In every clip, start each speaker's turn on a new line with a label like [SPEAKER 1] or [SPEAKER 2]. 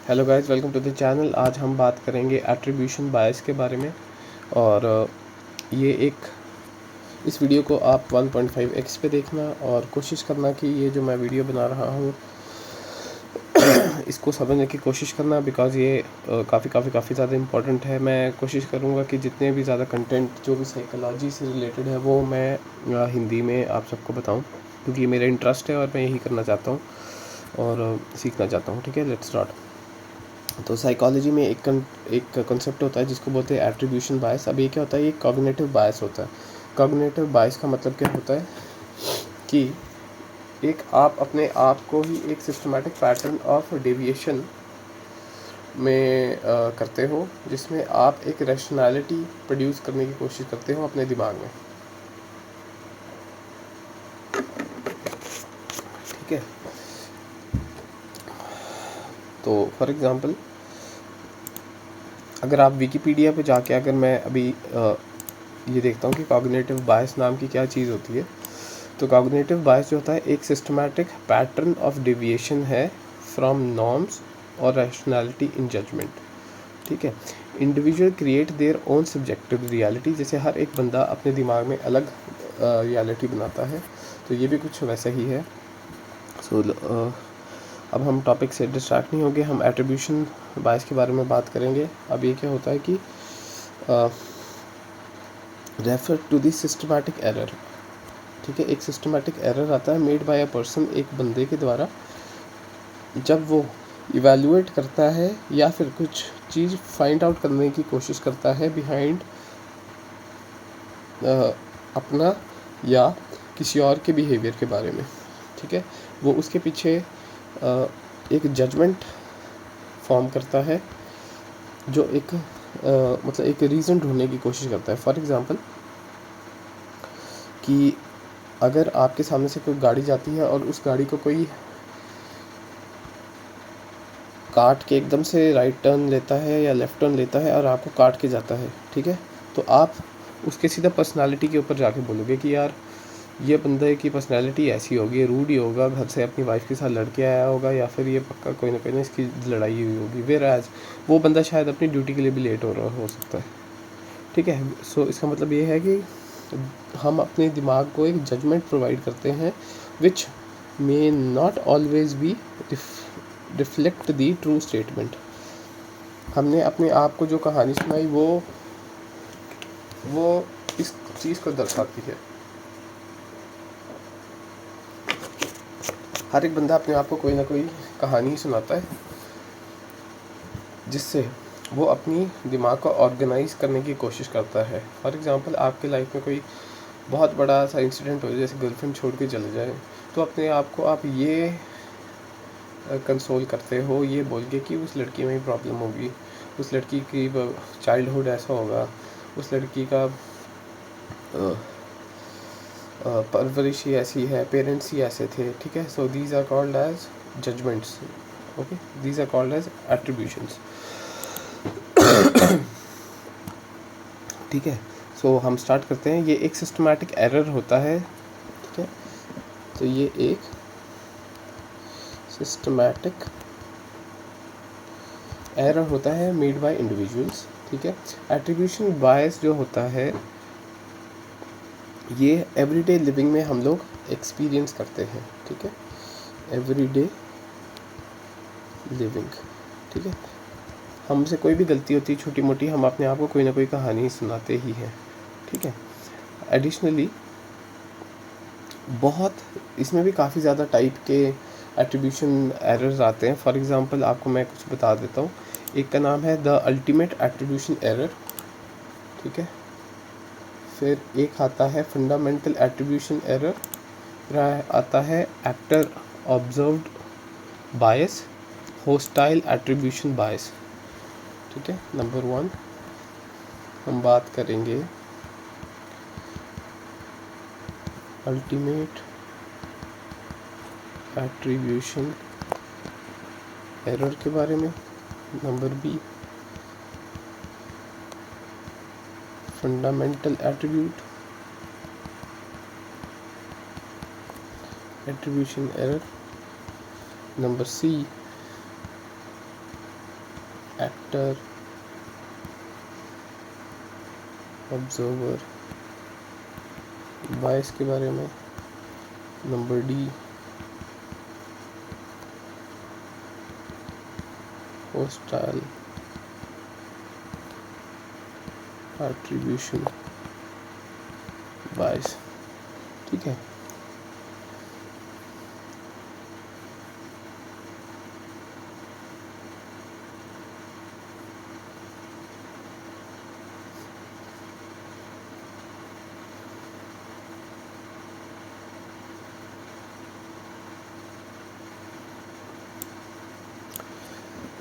[SPEAKER 1] Hello guys, welcome to the channel. आज हम बात करेंगे एट्रीब्यूशन बायस के बारे में। और ये एक इस वीडियो को आप 1.5x पे देखना और कोशिश करना कि ये जो मैं वीडियो बना रहा हूँ इसको समझने की कोशिश करना, बिकॉज़ ये काफ़ी ज़्यादा इम्पोर्टेंट है। मैं कोशिश करूँगा कि जितने भी ज़्यादा कंटेंट जो भी साइकोलॉजी से रिलेटेड है वो मैं हिंदी में आप सबको बताऊँ, क्योंकि मेरा इंटरेस्ट है और मैं यही करना चाहता हूँ और सीखना चाहता हूँ। ठीक है, लेट्स स्टार्ट। तो साइकोलॉजी में एक कंसेप्ट होता है जिसको बोलते हैं एट्रीब्यूशन बायस। अब ये क्या होता है? ये कॉग्निटिव बायस होता है। कॉग्निटिव बायस का मतलब क्या होता है कि एक आप अपने आप को ही एक सिस्टमैटिक पैटर्न ऑफ डेविएशन में करते हो, जिसमें आप एक रैशनैलिटी प्रोड्यूस करने की कोशिश करते हो अपने दिमाग में। ठीक है, तो फॉर एग्ज़ाम्पल अगर आप विकिपीडिया पे जाके अगर मैं अभी ये देखता हूँ कि कॉग्निटिव बायस नाम की क्या चीज़ होती है, तो कॉग्निटिव बायस जो होता है एक सिस्टमैटिक पैटर्न ऑफ डेविएशन है फ्रॉम नॉर्म्स और रैशनैलिटी इन जजमेंट। ठीक है, individual create their own subjective reality. जैसे हर एक बंदा अपने दिमाग में अलग रियलिटी बनाता है, तो ये भी कुछ वैसा ही है। सो अब हम टॉपिक से डिस्ट्रैक्ट नहीं होंगे, हम एट्रीब्यूशन बायस के बारे में बात करेंगे। अब ये क्या होता है कि refer to the systematic error. ठीक है, एक सिस्टमैटिक एरर आता है मेड बाय अ पर्सन, एक बंदे के द्वारा, जब वो इवैल्यूएट करता है या फिर कुछ चीज़ फाइंड आउट करने की कोशिश करता है बिहाइंड अपना या किसी और के बिहेवियर के बारे में। ठीक है, वो उसके पीछे एक जजमेंट फॉर्म करता है, जो एक मतलब एक रीज़न ढूंढने की कोशिश करता है। फॉर एग्ज़ाम्पल कि अगर आपके सामने से कोई गाड़ी जाती है और उस गाड़ी को कोई काट के एकदम से राइट टर्न लेता है या लेफ़्ट टर्न लेता है और आपको काट के जाता है, ठीक है, तो आप उसके सीधा पर्सनालिटी के ऊपर जाके बोलोगे कि यार ये बंदे की पर्सनालिटी ऐसी होगी, रूड ही होगा, घर से अपनी वाइफ के साथ लड़के आया होगा, या फिर ये पक्का कोई ना कोई ना इसकी लड़ाई हुई होगी। वेयर एज वो बंदा शायद अपनी ड्यूटी के लिए भी लेट हो सकता है। ठीक है, सो इसका मतलब ये है कि हम अपने दिमाग को एक जजमेंट प्रोवाइड करते हैं which may not always be reflect the true statement. हमने अपने आप को जो कहानी सुनाई वो इस चीज़ को दर्शाती है। हर एक बंदा अपने आप को कोई ना कोई कहानी सुनाता है जिससे वो अपनी दिमाग को ऑर्गेनाइज करने की कोशिश करता है। फॉर एग्ज़ाम्पल आपके लाइफ में कोई बहुत बड़ा सा इंसिडेंट हो जाए, जैसे गर्लफ्रेंड छोड़ के चले जाए, तो अपने आप को आप ये कंसोल करते हो ये बोल के कि उस लड़की में ही प्रॉब्लम होगी, उस लड़की की चाइल्डहुड ऐसा होगा, उस लड़की का परवरिश ही ऐसी है, पेरेंट्स ही ऐसे थे। ठीक है, so these are called as judgements. Okay, these are called as attributions. ठीक है, सो हम स्टार्ट करते हैं। ये एक सिस्टमैटिक एरर होता है। ठीक है, तो ये एक सिस्टमैटिक एरर होता है मेड बाय इंडिविजुअल्स। ठीक है, एट्रीब्यूशन बायस जो होता है ये एवरीडे लिविंग में हम लोग एक्सपीरियंस करते हैं। ठीक है, एवरीडे लिविंग। ठीक है, हमसे कोई भी गलती होती है छोटी मोटी, हम अपने आप को कोई ना कोई कहानी सुनाते ही हैं। ठीक है, एडिशनली बहुत इसमें भी काफ़ी ज़्यादा टाइप के एट्रीब्यूशन एरर्स आते हैं। फॉर एग्ज़ाम्पल आपको मैं कुछ बता देता हूँ। एक का नाम है द अल्टीमेट एट्रीब्यूशन एरर। ठीक है, फिर एक आता है फंडामेंटल एट्रीब्यूशन एरर, फिर आता है एक्टर ऑब्जर्व्ड बायस, होस्टाइल एट्रीब्यूशन बायस। ठीक है, नंबर 1 हम बात करेंगे अल्टीमेट एट्रीब्यूशन एरर के बारे में। Number B fundamental attribution error. Number C actor, observer, bias के बारे में, number D hostile attribution bias. ठीक है,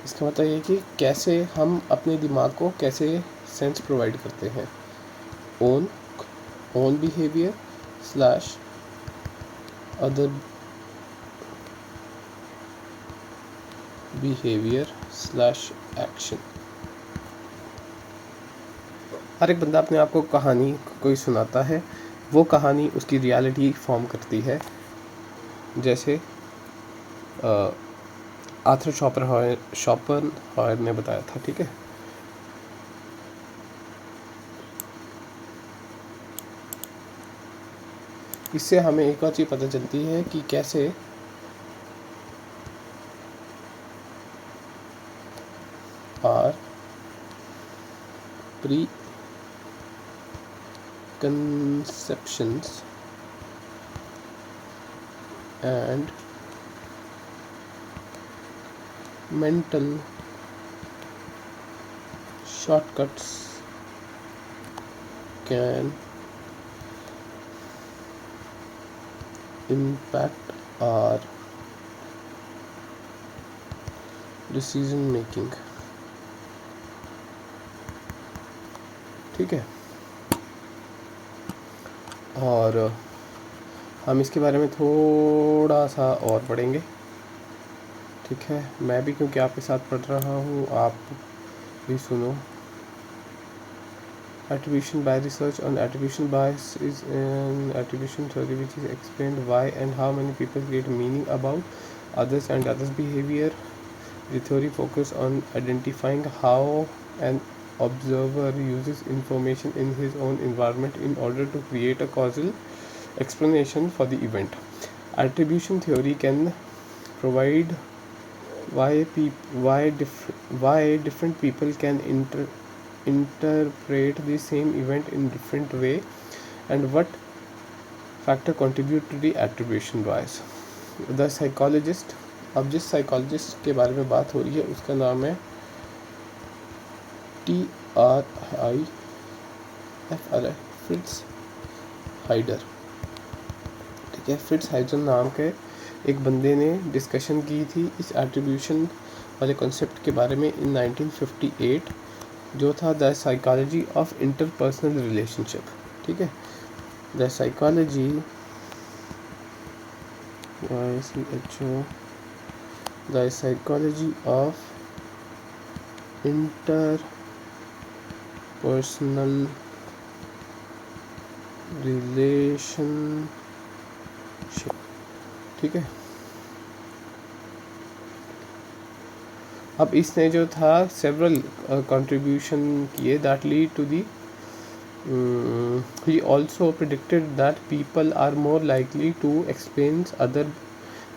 [SPEAKER 1] इसका मतलब ये कि कैसे हम अपने दिमाग को कैसे सेंस प्रोवाइड करते हैं। Own behaviour slash other behaviour slash action. हर एक बंदा अपने आप को कहानी कोई सुनाता है, वो कहानी उसकी रियलिटी फॉर्म करती है। जैसे आर्थर शोपेनहायर ने बताया था। ठीक है, इससे हमें एक और चीज़ पता चलती है कि कैसे are preconceptions and mental shortcuts can impact our decision making। ठीक है, और हम इसके बारे में थोड़ा सा और पढ़ेंगे। ठीक है, मैं भी क्योंकि आपके साथ पढ़ रहा हूँ, आप भी सुनो। Attribution by research on attribution bias is an attribution theory which is explained why and how many people get meaning about others and others' behavior. The theory focuses on identifying how an observer uses information in his own environment in order to create a causal explanation for the event. Attribution theory can provide why different people can interpret the same event in different way and what factor contribute to the attribution bias. The psychologist, अब जिस psychologist के बारे में बात हो रही है उसका नाम है TRIFR फ्रिट्ज हाइडर। ठीक है, फ्रिट्ज हाइडर नाम के एक बंदे ने डिस्कशन की थी इस एट्रीब्यूशन वाले कॉन्सेप्ट के बारे में इन 1958, जो था the psychology of interpersonal relationship. ठीक है, the psychology the psychology of interpersonal relationship. ठीक है, अब इसने जो था सेवरल कंट्रीब्यूशन किए that lead to the he also predicted that people are more likely to experience other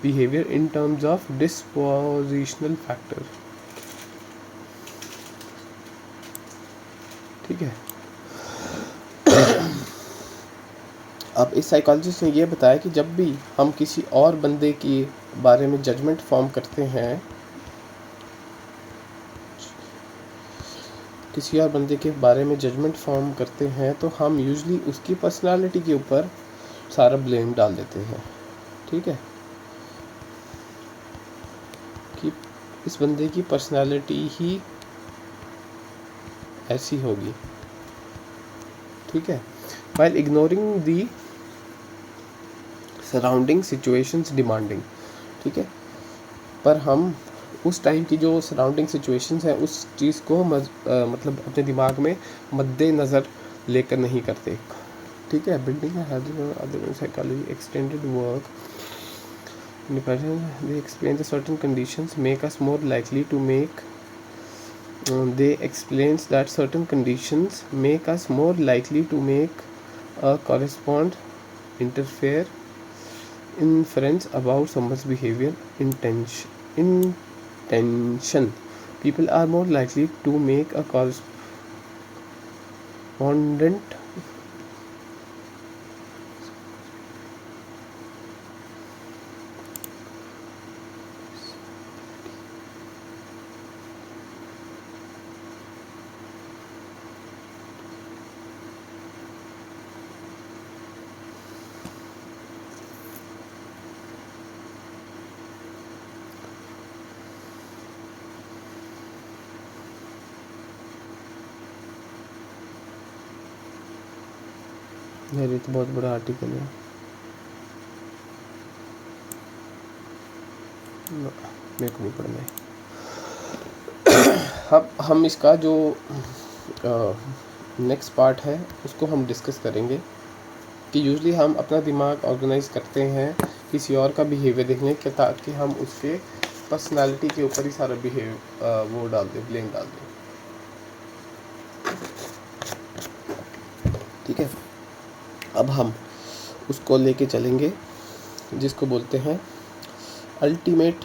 [SPEAKER 1] behavior in terms of dispositional factor। ठीक है, अब इस साइकोलॉजिस्ट ने ये बताया कि जब भी हम किसी और बंदे के बारे में जजमेंट फॉर्म करते हैं, किसी और बंदे के बारे में जजमेंट फॉर्म करते हैं तो हम यूजली उसकी पर्सनालिटी के ऊपर सारा ब्लेम डाल देते हैं। ठीक है, कि इस बंदे की पर्सनालिटी ही ऐसी होगी। ठीक है, while ignoring the surrounding situations demanding। ठीक है, पर हम उस टाइम की जो सराउंडिंग सिचुएशंस है उस चीज़ को मतलब अपने दिमाग में मद्देनज़र लेकर नहीं करते। ठीक है, building other psychology extended work independent they explain the certain conditions make us more likely to make they explains that certain conditions make us more likely to make a correspond interfere inference about someone's behavior intention. People are more likely to make a correspondent यार ये तो बहुत बड़ा article है। मेरे को नहीं पढ़ना है। अब हम इसका जो नेक्स्ट पार्ट है उसको हम डिस्कस करेंगे कि यूजली हम अपना दिमाग ऑर्गेनाइज करते हैं किसी और का बिहेवियर देखने के, ताकि हम उसके पर्सनालिटी के ऊपर ही सारा वो डाल दें, ब्लेम डाल दें। ठीक है, अब हम उसको लेके चलेंगे जिसको बोलते हैं अल्टीमेट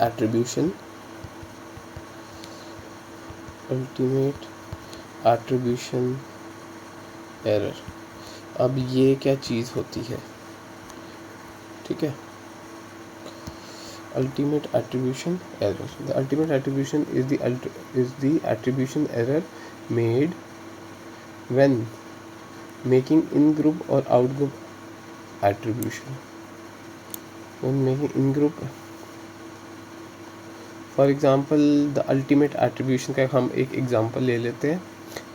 [SPEAKER 1] एट्रीब्यूशन एरर। अब ये क्या चीज़ होती है? ठीक है, ultimate attribution error. The ultimate attribution is the attribution error made when making in-group or out-group attribution. When making in-group, for example, the ultimate attribution का हम एक example ले लेते हैं।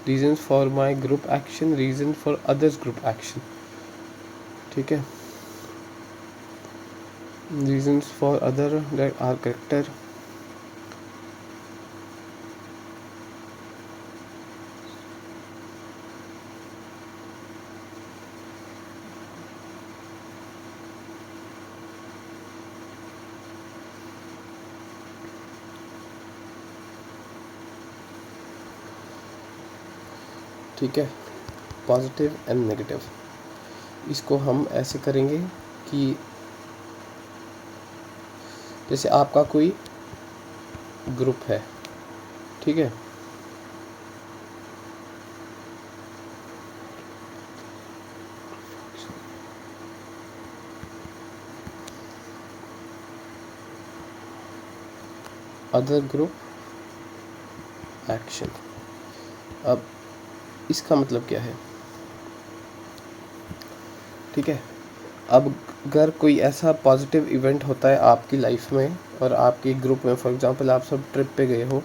[SPEAKER 1] Reasons for my group action, reason for others group action। ठीक है, reasons for other that are character, ठीक है, पॉजिटिव एंड नेगेटिव। इसको हम ऐसे करेंगे कि जैसे आपका कोई ग्रुप है, ठीक है, अदर ग्रुप एक्शन। अब इसका मतलब क्या है? ठीक है, अब अगर कोई ऐसा पॉजिटिव इवेंट होता है आपकी लाइफ में और आपके ग्रुप में, फॉर एग्जांपल आप सब ट्रिप पे गए हो,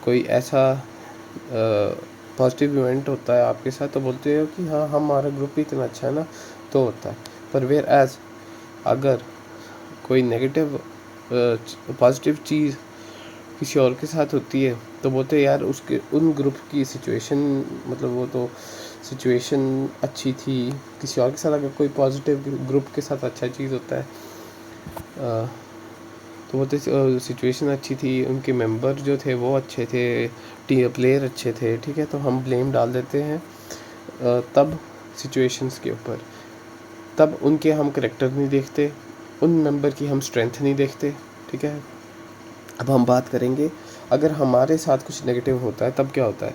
[SPEAKER 1] कोई ऐसा पॉजिटिव इवेंट होता है आपके साथ, तो बोलते हो कि हाँ हमारा ग्रुप ही इतना अच्छा है ना, तो होता है। पर वेयर एज अगर कोई नेगेटिव पॉजिटिव चीज़ किसी और के साथ होती है तो बोलते हैं यार उसके उन ग्रुप की सिचुएशन, मतलब वो तो सिचुएशन अच्छी थी। किसी और के साथ अगर कोई पॉजिटिव ग्रुप के साथ अच्छा चीज़ होता है तो बोलते सिचुएशन अच्छी थी, उनके मेंबर जो थे वो अच्छे थे, टीम प्लेयर अच्छे थे। ठीक है, तो हम ब्लेम डाल देते हैं तब सिचुएशंस के ऊपर। तब उनके हम करैक्टर नहीं देखते, उन मेंबर की हम स्ट्रेंथ नहीं देखते। ठीक है, अब हम बात करेंगे अगर हमारे साथ कुछ नेगेटिव होता है तब क्या होता है।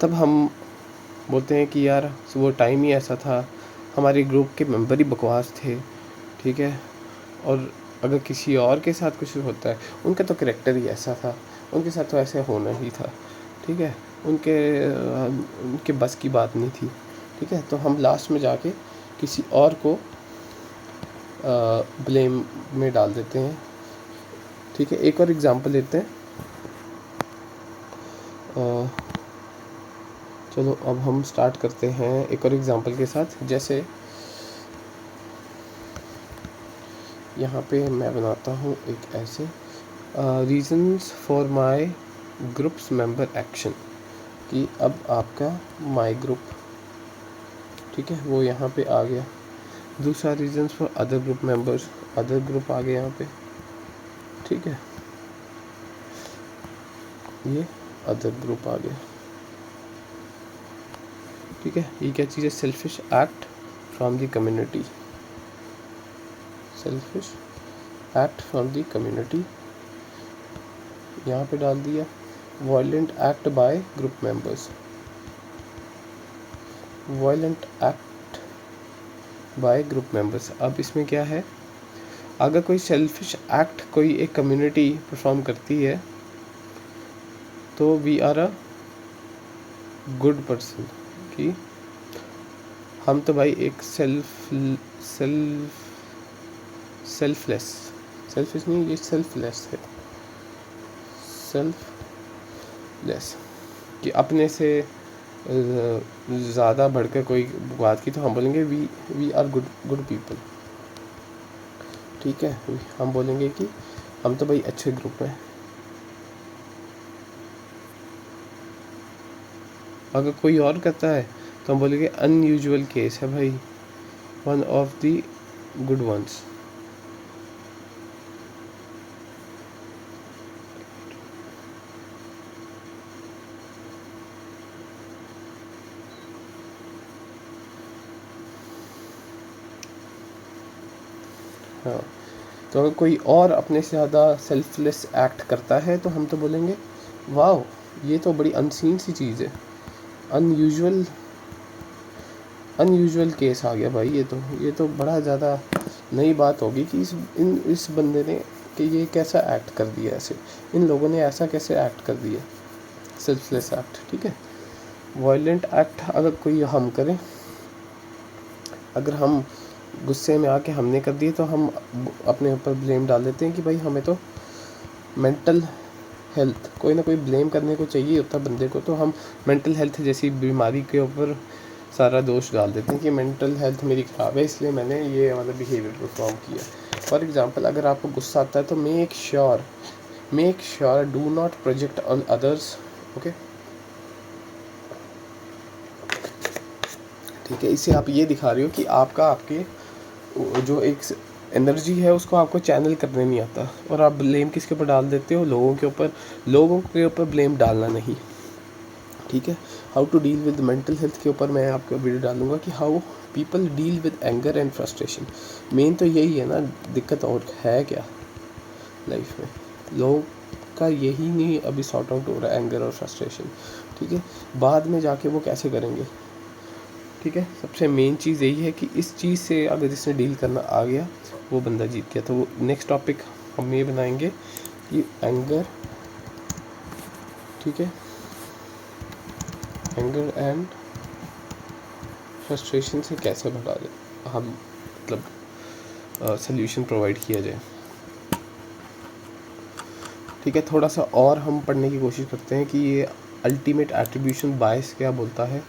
[SPEAKER 1] तब हम बोलते हैं कि यार वो टाइम ही ऐसा था, हमारे ग्रुप के मेंबर ही बकवास थे। ठीक है, और अगर किसी और के साथ कुछ होता है, उनका तो करैक्टर ही ऐसा था, उनके साथ तो ऐसे होना ही था। ठीक है, उनके बस की बात नहीं थी। ठीक है, तो हम लास्ट में जाके किसी और को ब्लेम में डाल देते हैं। ठीक है, एक और एग्जांपल लेते हैं। चलो अब हम स्टार्ट करते हैं एक और एग्जांपल के साथ। जैसे यहाँ पे मैं बनाता हूँ एक ऐसे reasons for my groups member action, कि अब आपका माय ग्रुप, ठीक है, वो यहाँ पे आ गया। दूसरा reasons for other group members, other group आ गया यहाँ पे। ठीक है, ये अदर ग्रुप आ गया। ठीक है, ये क्या चीज़ है? Selfish act from the community, selfish act from the community, यहाँ पे डाल दिया। Violent act by group members, violent act by group members. अब इसमें क्या है, अगर कोई सेल्फिश एक्ट कोई एक कम्युनिटी परफॉर्म करती है तो we are a good person, कि हम तो भाई एक सेल्फलेस, सेल्फिश नहीं, ये सेल्फलेस है, सेल्फलेस, कि अपने से ज़्यादा बढ़कर कोई बात की तो हम बोलेंगे वी आर गुड पीपल। ठीक है, हम बोलेंगे कि हम तो भाई अच्छे ग्रुप में। अगर कोई और करता है तो हम बोलेंगे अनयूजुअल केस है भाई, one of the good ones. हाँ, तो अगर कोई और अपने से ज़्यादा सेल्फलेस एक्ट करता है तो हम तो बोलेंगे वाह, ये तो बड़ी अनसीन सी चीज़ है, अनयूजुअल अनयूजुअल केस आ गया भाई, ये तो बड़ा ज़्यादा नई बात होगी कि इस बंदे ने कि ये कैसा एक्ट कर दिया, ऐसे इन लोगों ने ऐसा कैसे एक्ट कर दिया, सेल्फलेस एक्ट। ठीक है, वायलेंट एक्ट अगर कोई हम करें, अगर हम गुस्से में आके हमने कर दिए तो हम अपने ऊपर ब्लेम डाल देते हैं कि भाई हमें तो मेंटल हेल्थ, कोई ना कोई ब्लेम करने को चाहिए होता बंदे को, तो हम मेंटल हेल्थ जैसी बीमारी के ऊपर सारा दोष डाल देते हैं कि मेंटल हेल्थ मेरी ख़राब है इसलिए मैंने ये वाला बिहेवियर परफॉर्म किया। फॉर एग्ज़ाम्पल, अगर आपको गुस्सा आता है तो make sure do not project on others. Okay, ठीक है, इससे आप ये दिखा रहे हो कि आपके जो एक एनर्जी है उसको आपको चैनल करने नहीं आता, और आप ब्लेम किसके ऊपर डाल देते हो, लोगों के ऊपर ब्लेम डालना नहीं। ठीक है, how to deal with mental health के ऊपर मैं आपको वीडियो डालूंगा कि how people deal with anger and frustration. Main तो यही है ना दिक्कत, और है क्या लाइफ में, लोग का यही नहीं अभी सॉर्ट आउट हो रहा है, एंगर और फ्रस्ट्रेशन। ठीक है, बाद में जाके वो कैसे करेंगे। ठीक है, सबसे मेन चीज़ यही है कि इस चीज़ से अगर जिसने डील करना आ गया वो बंदा जीत गया। तो वो नेक्स्ट टॉपिक हम ये बनाएंगे कि एंगर, ठीक है, एंगर एंड फ्रस्ट्रेशन से कैसे बढ़ा दे हम, मतलब सल्यूशन प्रोवाइड किया जाए। ठीक है, थोड़ा सा और हम पढ़ने की कोशिश करते हैं कि ये अल्टीमेट एट्रीब्यूशन बायस क्या बोलता है।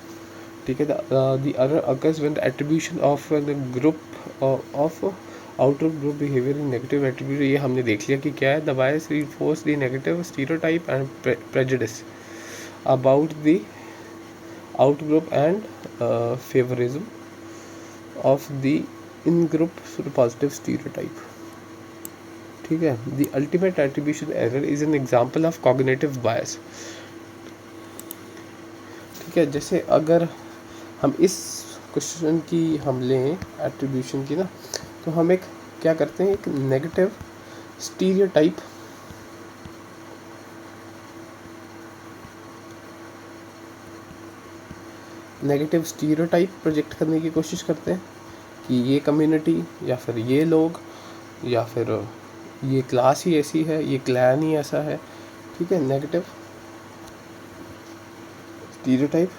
[SPEAKER 1] ठीक है, the other occurs when the attribution of the group of outer group behaviour in negative attribute. ये हमने देख लिया कि क्या है, the bias reinforce the negative stereotype and prejudice about the out group and favouritism of the in group positive stereotype. ठीक है, the ultimate attribution error is an example of cognitive bias. ठीक है, जैसे अगर हम इस क्वेश्चन की हम लें एट्रीब्यूशन की ना, तो हम एक क्या करते हैं, एक नेगेटिव स्टीरियोटाइप प्रोजेक्ट करने की कोशिश करते हैं कि ये कम्युनिटी या फिर ये लोग या फिर ये क्लास ही ऐसी है, ये क्लैन ही ऐसा है। ठीक है, नेगेटिव स्टीरियोटाइप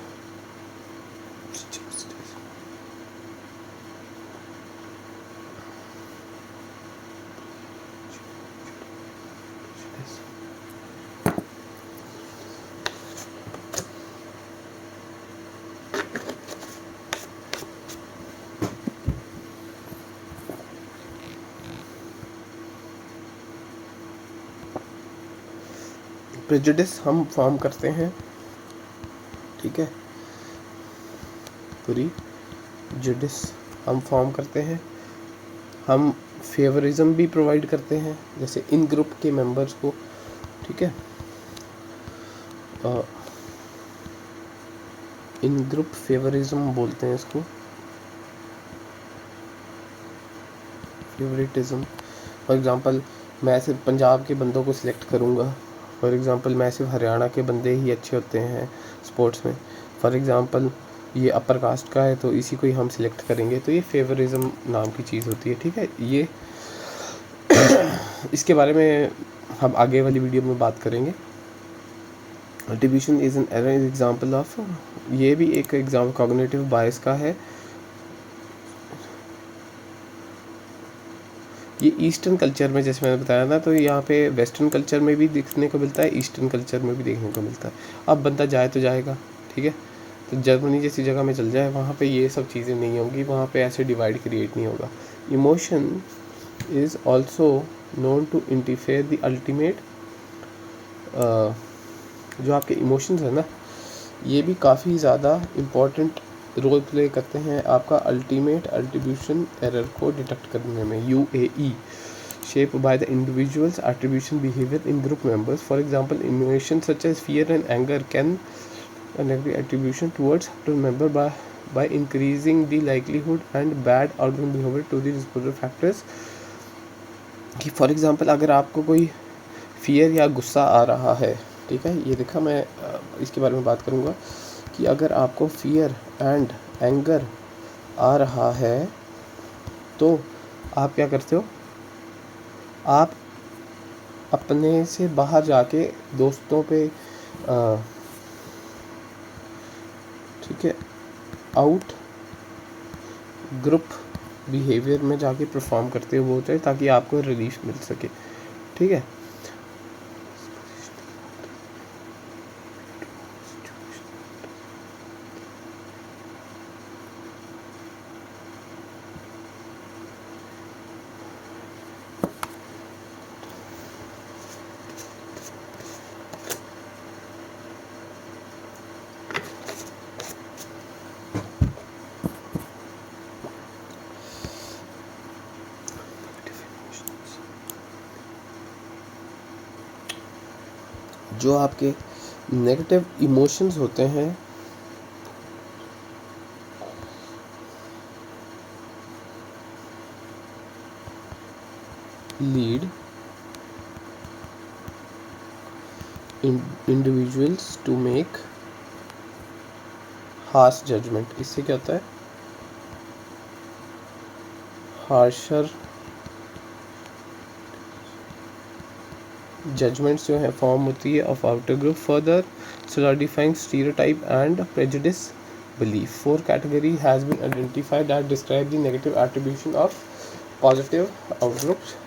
[SPEAKER 1] प्रेजुडिस हम फॉर्म करते हैं। ठीक है, प्रेजुडिस हम फॉर्म करते हैं, हम फेवरिज्म भी प्रोवाइड करते हैं, जैसे इन ग्रुप के मेंबर्स को, ठीक है। इन ग्रुप फेवरिज्म बोलते हैं इसको, फेवरेटिज्म। फॉर एग्ज़ाम्पल मैं सिर्फ पंजाब के बंदों को सिलेक्ट करूँगा, फॉर एग्ज़ाम्पल मैं सिर्फ हरियाणा के बंदे ही अच्छे होते हैं स्पोर्ट्स में, फॉर एग्ज़ाम्पल ये अपर कास्ट का है तो इसी को ही हम सिलेक्ट करेंगे, तो ये फेवरिज्म नाम की चीज़ होती है, ठीक है। ये इसके बारे में हम आगे वाली वीडियो में बात करेंगे। Attribution is an error example of, ये भी एक एग्जाम्पल कॉग्निटिव बायस का है। ये ईस्टर्न कल्चर में, जैसे मैंने बताया ना, तो यहाँ पे वेस्टर्न कल्चर में भी देखने को मिलता है, ईस्टर्न कल्चर में भी देखने को मिलता है। अब बंदा जाए तो जाएगा, ठीक है। तो जर्मनी जैसी जगह में चल जाए, वहाँ पे ये सब चीज़ें नहीं होंगी, वहाँ पे ऐसे डिवाइड क्रिएट नहीं होगा। Emotion is also known to interfere the ultimate, जो आपके इमोशंस है ना, ये भी काफ़ी ज़्यादा इम्पोर्टेंट रोल प्ले करते हैं आपका अल्टीमेट एट्रीब्यूशन एरर को डिटेक्ट करने में। UAE shape by the individuals attribution behaviour in group members, for example emotion such as fear and anger can negative attribution towards member by increasing the likelihood and bad outcome behavior to the responsible factors। कि for example अगर आपको कोई fear या गुस्सा आ रहा है, ठीक है, ये देखा मैं इसके बारे में बात करूँगा कि अगर आपको फियर एंड एंगर आ रहा है तो आप क्या करते हो, आप अपने से बाहर जाके दोस्तों पे ठीक है आउट ग्रुप बिहेवियर में जाके परफॉर्म करते हो वो चाहिए, ताकि आपको रिलीफ मिल सके, ठीक है। जो आपके नेगेटिव इमोशंस होते हैं lead individuals to make harsh judgement. इससे क्या होता है, हार्शर जजमेंट्स जो है फॉर्म होती है of outer group, further solidifying stereotype and prejudice belief। Four category has been identified that describe the negative attribution of positive outgroups।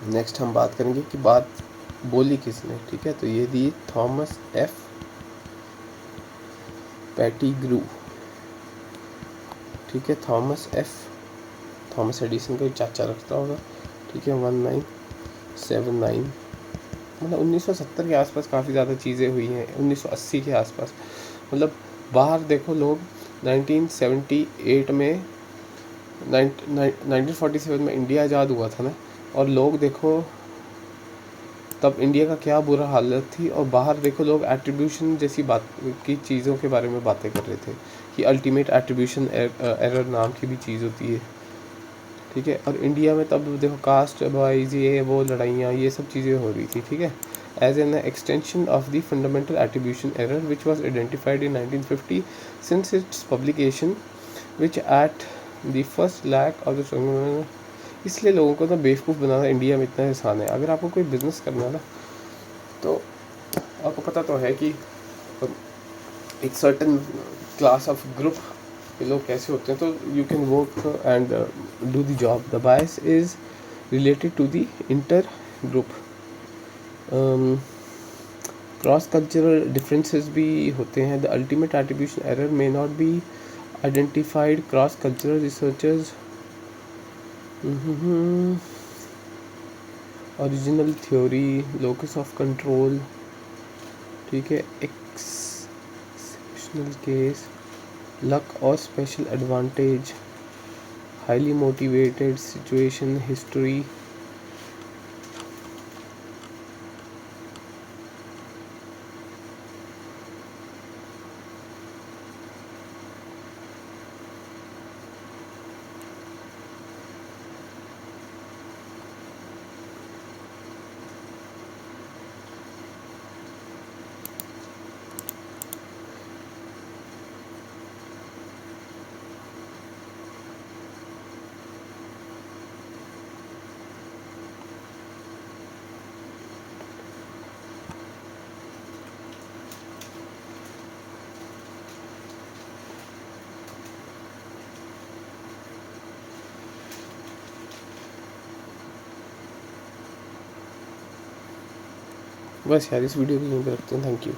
[SPEAKER 1] Next हम बात करेंगे कि बात बोली किसने, ठीक है। तो ये दी थॉमस एफ पेटिग्रू, ठीक है। थॉमस एडिसन का चाचा रखता होगा, ठीक है। 1979, मतलब 1970 के आसपास काफ़ी ज़्यादा चीज़ें हुई हैं, 1980 के आसपास। मतलब बाहर देखो लोग 1978 में 1947 में इंडिया आज़ाद हुआ था ना, और लोग देखो तब इंडिया का क्या बुरा हालत थी, और बाहर देखो लोग एट्रीब्यूशन जैसी बात की चीज़ों के बारे में बातें कर रहे थे कि अल्टीमेट एट्रीब्यूशन एरर नाम की भी चीज़ होती है, ठीक है। और इंडिया में तब देखो कास्ट वाइज ये वो लड़ाइयाँ ये सब चीज़ें हो रही थी, ठीक है। As an extension of the fundamental attribution error which was identified in 1950 since its publication which at the first lack of the, इसलिए लोगों को ना बेवकूफ़ बनाना इंडिया में इतना आसान है। अगर आपको कोई बिज़नेस करना है ना, तो आपको पता तो है कि एक सर्टन क्लास ऑफ ग्रुप के लोग कैसे होते हैं, तो you can work and do the job. The bias is related to the inter group cross cultural differences भी होते हैं. The ultimate attribution error may not be identified. Cross cultural researchers original theory, locus of control, ठीक है, exceptional case, luck और special advantage, highly motivated situation, history. बस यार, इस video को यहीं पे रखते हैं. Thank you.